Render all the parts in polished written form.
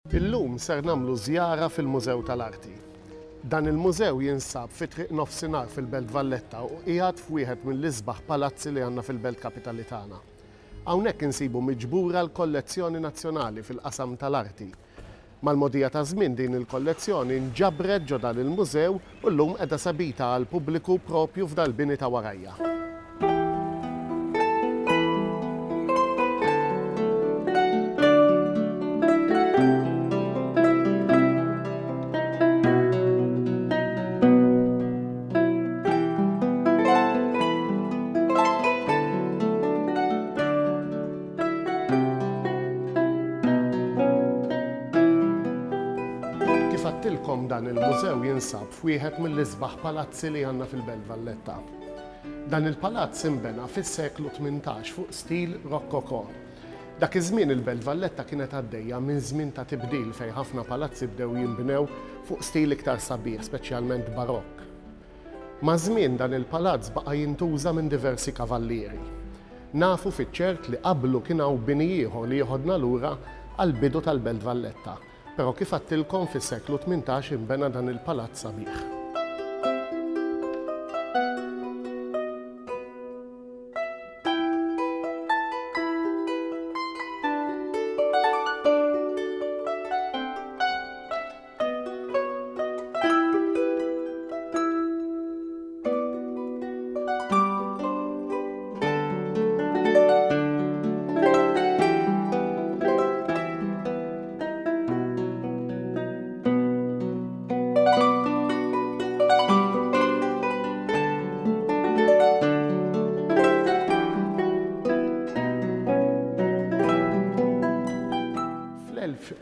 Illum ser nagħmlu żjara fil-Mużew tal-Arti. Dan il-mużew jinsab fi triq nofsinhar fil-Belt Valletta u qiegħed f'wieħed mill-isbaħ palazzi li għandna fil-Belt Kapitali tagħna. Hawnhekk insibu miġbura l-kollezzjoni nazzjonali fil-qasam tal-arti. Mal-mogħdija ta' żmien din il-kollezzjoni nġabret ġodda lill-mużew u llum qiegħda sabita għall pubbliku proprju f'dal bini ta' warajja. Kif għattilkom dan il-mużew jinsab f'wieħed mill-isbaħ palazzi li għandna fil-Belt Valletta. Dan il-palazz imbena fis-seklu 18 fuq stil Rokoko. Dak iż-żmien il-Belt Valletta kienet għaddejja minn żmien ta' tibdil fejn ħafna palazzi bdew jinbnew fuq stil iktar sabiħ, speċjalment barokk. Ma' żmien dan il-palazz baqa' jintuża minn diversi kavallieri. Nafu fiċ-ċert li qablu kien hawn bini ieħor li jieħodna lura għall-bidu tal-Belt Valletta. Però kif għattilkom fis-seklu 18 imbena dan il-palazz sabiħ.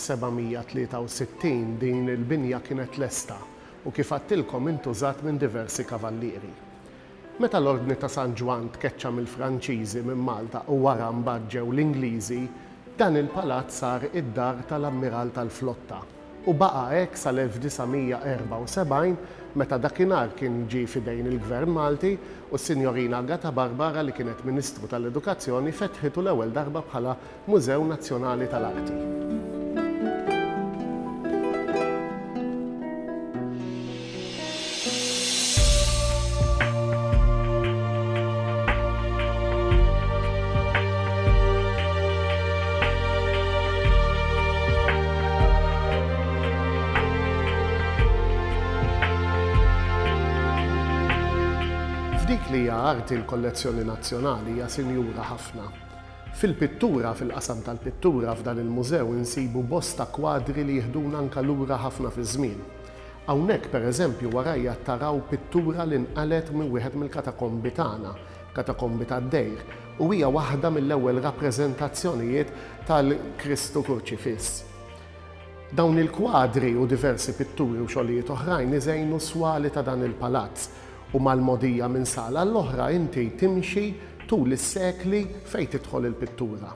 Fl-1763 din il-binja kienet lesta u kif għattilkom intużat minn diversi kavallieri. Meta l-Ordni ta' San Ġwan tkeċċa mill-Franċiżi minn Malta u wara mbagħad ġew l-Ingliżi, dan il-palazz sar id-dar tal-Ammiral tal-Flotta u baqa' hekk sal-1974 meta dakinhar kien ġie fidejn il-Gvern Malti u s-Sinjorina Agata Barbara li kienet Ministru tal-Edukazzjoni fetħitu l-ewwel darba bħala Mużew Nazzjonali tal-Arti. Dik li hija arti l-kollezzjoni nazzjonali hija sinjura ħafna. Fil-pittura, fil-qasam tal-pittura f'dan il-mużew insibu bosta kwadri li jieħduna anke lura ħafna fi żmien. Hawnhekk pereżempju warajja taraw pittura li nqalet minn wieħed mill-katakombi tagħna, katakombi tad-Dejr, u hija waħda mill-ewwel rappreżentazzjonijiet tal-Kristu Kurċifiss. Dawn il-kwadri u diversi pitturi u xogħlijiet oħrajn iżejnu swali ta' dan il-palazz. U mal-mogħdija minn sala l-oħra inti timxi tul is-sekli fejn tidħol il-pittura.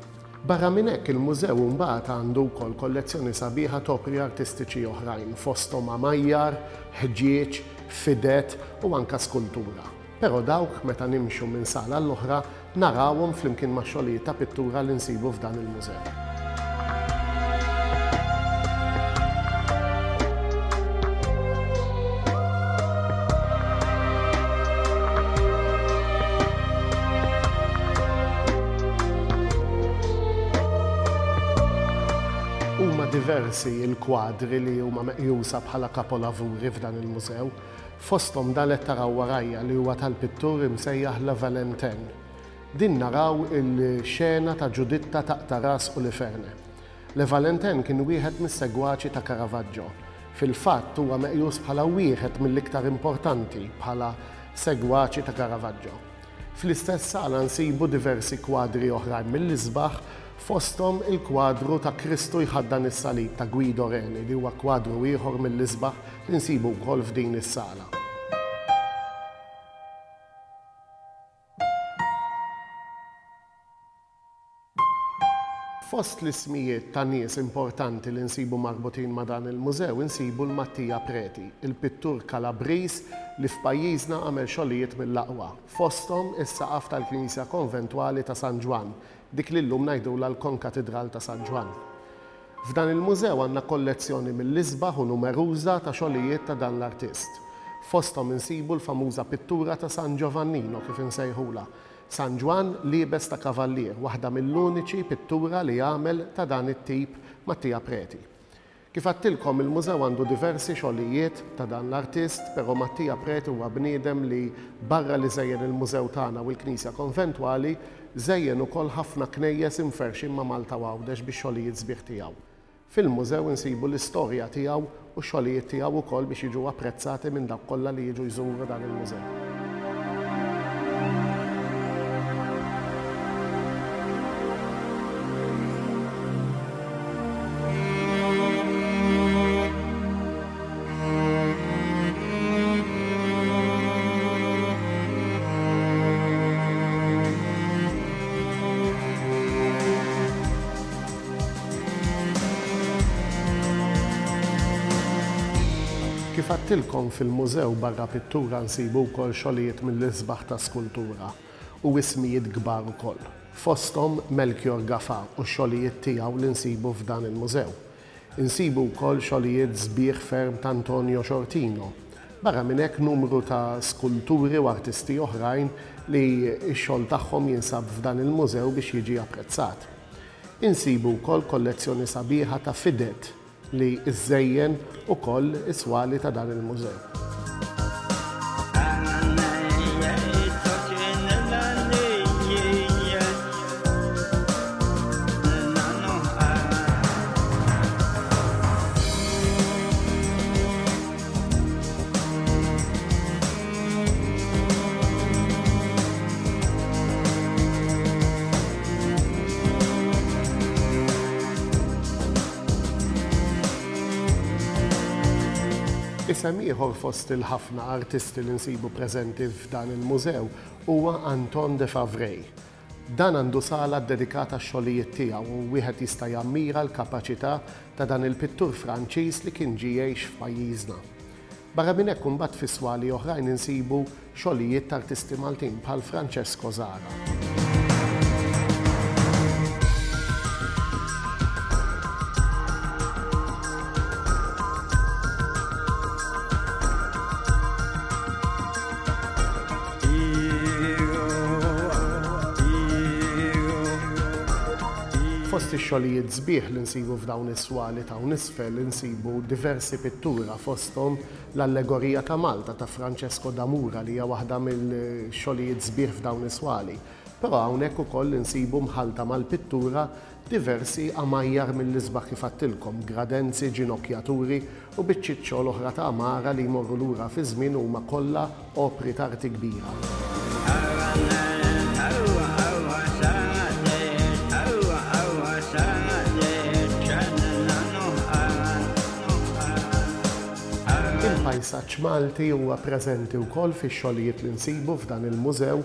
Barra minn hekk il-mużew mbagħad għandu wkoll kollezzjoni sabiħa ta' opri artistiċi oħrajn fosthom amajjar, ħġieġ, fidet u anke skultura. Però dawk meta nimxu minn sala l-oħra narawhom flimkien ma' xogħlijiet ta' pittura li nsibu f'dan il-mużew. Huma diversi il-kwadri li huma meqjusa bħala kapolavuri f'dan il-mużew, fosthom dan qed taraw warajja li huwa tal-pittur imsejjaħ La Valentine. Din naraw il-xena ta' Giuditta taqta' ras u Liferne. La Valentine kien wieħed mis-segwaċi ta' Caravaggio. Fil-fatt huwa meqjus bħala wieħed mill-iktar importanti bħala segwaċi ta' Caravaggio. Fl-istess sala nsibu diversi kwadri oħrajn mill-isbaħ fosthom il-kwadru ta' Kristu jħaddan is-salib ta' Guido Reni li huwa kwadru ieħor mill-isbaħ li nsibu wkoll f'din is-sala. Fost l-ismijiet ta' nies importanti li nsibu marbutin ma' dan il-mużew insibu l-Mattia Preti, il-pittur Kalabriż li f'pajjiżna għamel xogħlijiet mill-aqwa. Fosthom is-saqaf tal-Knisja Konventwali ta' San Ġwan, dik li llum ngħidulha l-Konkatedral ta' San Ġwan. F'dan il-mużew għandna kollezzjoni mill-isbaħ u numeruża ta' xogħlijiet ta' dan l-artist. Fosthom insibu l-famuża pittura ta' San Giovannino kif insejħula. San Ġwan liebes ta' kavallier, waħda mill-uniċi pittura li jagħmel ta' dan it-tip Mattia Preti. Kif għattilkom il-mużew għandu diversi xogħlijiet ta' dan l-artist, però Mattia Preti huwa bniedem li barra li żejjen il-mużew tagħna u l-Knisja Konventwali żejjen ukoll ħafna knejjes imferxin ma' Malta Għawdex bix-xogħlijiet sbieħ tiegħu. Fil-mużew insibu l-istorja tiegħu u x-xogħlijiet tiegħu wkoll biex jiġu apprezzati minn dawk kollha li jiġu jżuru dan il-mużew. Kif għattilkom fil-mużew barra pittura nsibu wkoll xogħlijiet mill-isbaħ ta' skultura u ismijiet kbar ukoll. Fosthom Melchior Gafa u x-xogħlijiet tiegħu li nsibu f'dan il-mużew. Insibu wkoll xogħlijiet sbieħ ferm ta' Antonio Shortino. Barra minn hekk numru ta' skulturi u artisti oħrajn li x-xogħol tagħhom jinsab f'dan il-mużew biex jiġi apprezzat. Insibu wkoll kollezzjoni sabiħa ta' fidet li iżżejjen ukoll is-swali ta' dan il-mużew. Isem ieħor fost il-ħafna artisti li nsibu preżenti f'dan il-mużew huwa Anton de Favray. Dan għandu sala dedikata x-xogħlijiet tiegħu u wieħed jista' jammira l-kapaċità ta' dan il-pittur Franċiż li kien ġie jgħix f'pajjiżna. Barra minn hekk imbagħad fi swali oħrajn insibu xogħlijiet ta' artisti Maltin bħal Francesco Zara. Fost ix-xogħlijiet sbieħ li nsibu f'dawn is-swali ta' nisfel insibu diversi pittura fosthom l-Allegorija ta' Malta ta' Francesco da Mura li hija waħda mill-xogħlijiet sbieħ f'dawn is-swali. Però hawnhekk ukoll insibu mħalta mal-pittura diversi amajjar mill-isbaħ kif għattilkom, gradenzi, ġinokjaturi u biċċiet xogħol oħra ta' amara li jmorru lura fi żmien huma kollha opri ta' arti kbira. Il-pajsaġġ Malti huwa preżenti wkoll fix-xogħlijiet li nsibu f'dan il-mużew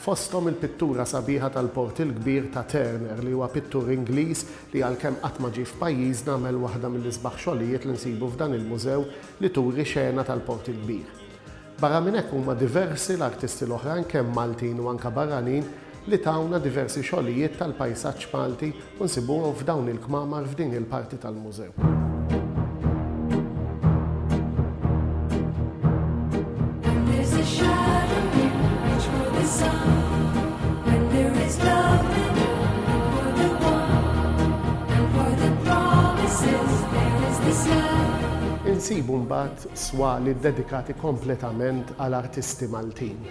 fosthom il-pittura sabiħa tal-Port il-Kbir ta' Turner li huwa pittur Ingliż li għalkemm qatt ma ġie f'pajjiżna għamel waħda mill-isbaħ xogħlijiet li nsibu f'dan il-mużew li turi xena tal-Port il-Kbir. Barra minn hekk huma diversi l-artisti l-oħrajn kemm Maltin u anke barranin li tawna diversi xogħlijiet tal-pajsaġġ Malti u nsibuhom f'dawn il-kmamar f'din il-parti tal-mużew. Insibu mbagħad swali dedikati kompletament għal artisti Maltin.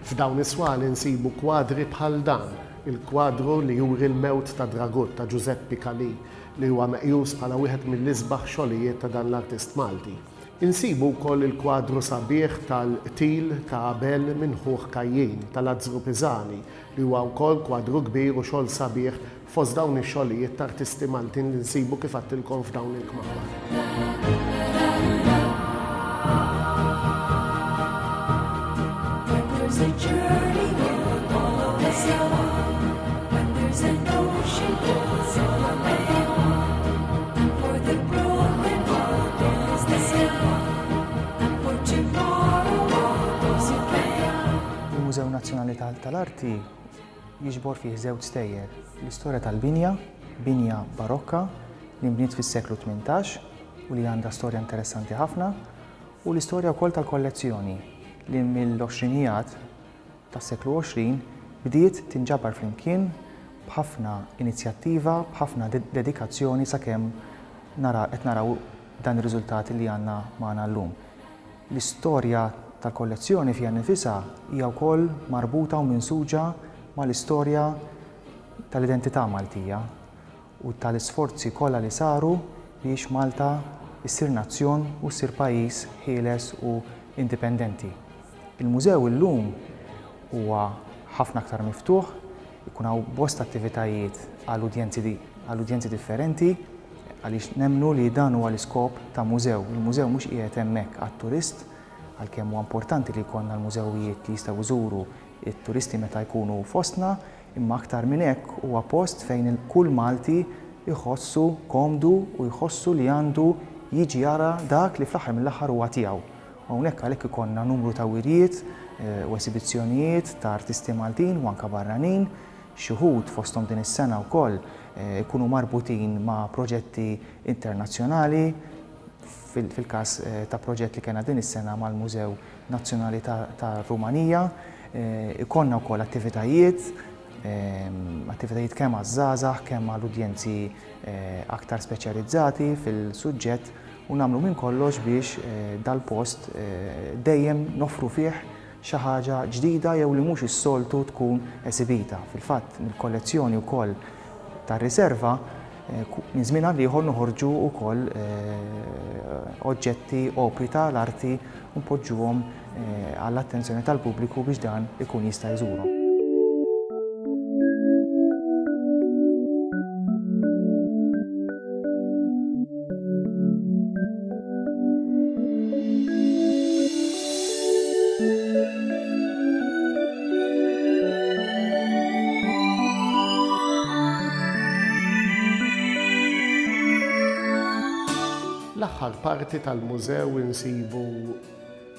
F'dawn is-swali insibu kwadri bħal dan, il-kwadru li juri l-mewt ta' Dragut ta' Giuseppe Calì li huwa meqjus bħala wieħed mill-isbaħ xogħlijiet ta' dan l-artist Malti. Insibu wkoll il-kwadru sabiħ tal-qtil ta' Abel minn ħuħ Kajjin tal-Azzru Pisani li huwa wkoll kwadru kbir u xogħol sabiħ fost dawn ix-xogħlijiet ta' artisti Maltin li nsibu kif għattilkom f'dawn il-kmamar. Il-Mużew Nazzjonali tal-Arti jiġbor fih żewġ stejjer, l-istorja tal-binja, binja barokka, li nbniet fis-seklu 18 u li għandha storja interessanti ħafna u l-istorja wkoll tal-kollezzjoni li mill-20 tas-seklu 20 bdiet tinġabar flimkien b'ħafna inizjattiva, b'ħafna dedikazzjoni sakemm qed naraw dan ir-riżultati li għandna magħna llum. L-istorja tal-kollezzjoni fiha nifisha hija wkoll marbuta u minsuġa mal-istorja tal-identità Maltija u tal-isforzi kollha li saru biex Malta issir nazzjon u ssir pajjiż ħieles u indipendenti. Il-mużew illum huwa ħafna aktar miftuħ, ikun hawn bosta attivitajiet għall-udjenzi differenti għaliex nemmnu li dan huwa l-iskop ta' mużew. Il-mużew mhux qiegħed hemmhekk għat-turist għalkemm huwa importanti li jkollna l-mużewijiet li jistgħu jżuru it-turisti meta jkunu fostna, imma aktar minn hekk huwa post fejn kull Malti jħossu komdu u jħossu li għandu jiġi jara dak li fl-aħħar mill-aħħar huwa tiegħu. Hawnhekk għalhekk ikollna numru ta' wirijiet u esibizzjonijiet ta' artisti Maltin u anke barranin, xi wħud fosthom din is-sena wkoll ikunu marbutin ma' proġetti internazzjonali, fil-każ ta' proġett li kena din is-sena mal-Mużew Nazzjonali ta' Rumanija, ikollna wkoll attivitajiet kemm għaż-żgħażagħ, kemm għall-udjenzi aktar speċjalizzati fil-suġġett u nagħmlu minn kollox biex dal-post dejjem noffru fih xi ħaġa ġdida jew li mhux is-soltu tkun esibita. Fil-fatt mill-kollezzjoni wkoll tar-riserva minn żmien għal ieħor noħorġu wkoll oġġetti, opri tal-arti u npoġġuhom għall-attenzjoni tal-pubbliku biex dan ikun jista' jżurhom. L-aħħar parti tal-mużew insibu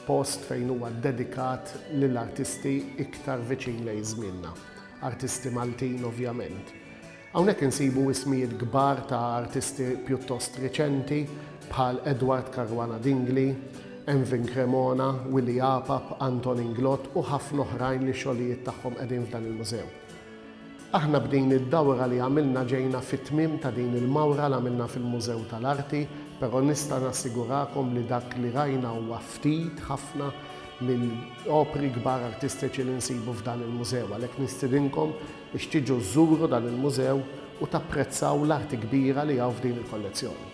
post fejn huwa dedikat lill-artisti iktar viċin lejn żmienna, artisti Maltin ovvjament. Hawnhekk insibu ismijiet kbar ta' artisti pjuttost riċenti bħal Edward Caruana Dingley, Envin Cremona, Willie Apap, Anton Inglot u ħafna oħrajn li xogħlijiet tagħhom qegħdin f'dan il-mużew. Aħna b'din id-dawra li għamilna ġejna fit-tmiem ta' din il-mawra li għamilna fil-Mużew tal-Arti, però nista' nassigurakom li dak li rajna huwa ftit ħafna mill-opri kbar artistiċi li nsibu f'dan il-mużew. Għalhekk nistidinkom biex tiġu żżuru dan il-mużew u tapprezzaw l-arti kbira li hawn f'din il-kollezzjoni.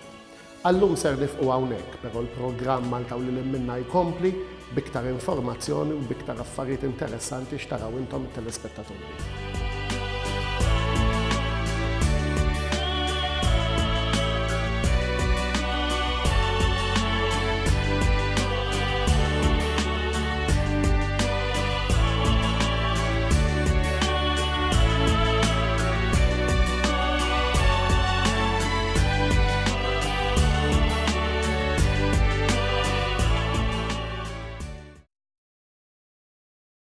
Allum ser nifqu hawnhekk, però l-programm Malta u lil minna jkompli biktar informazzjoni u biktar affarijiet interessanti x'taraw intom it-telespettaturi.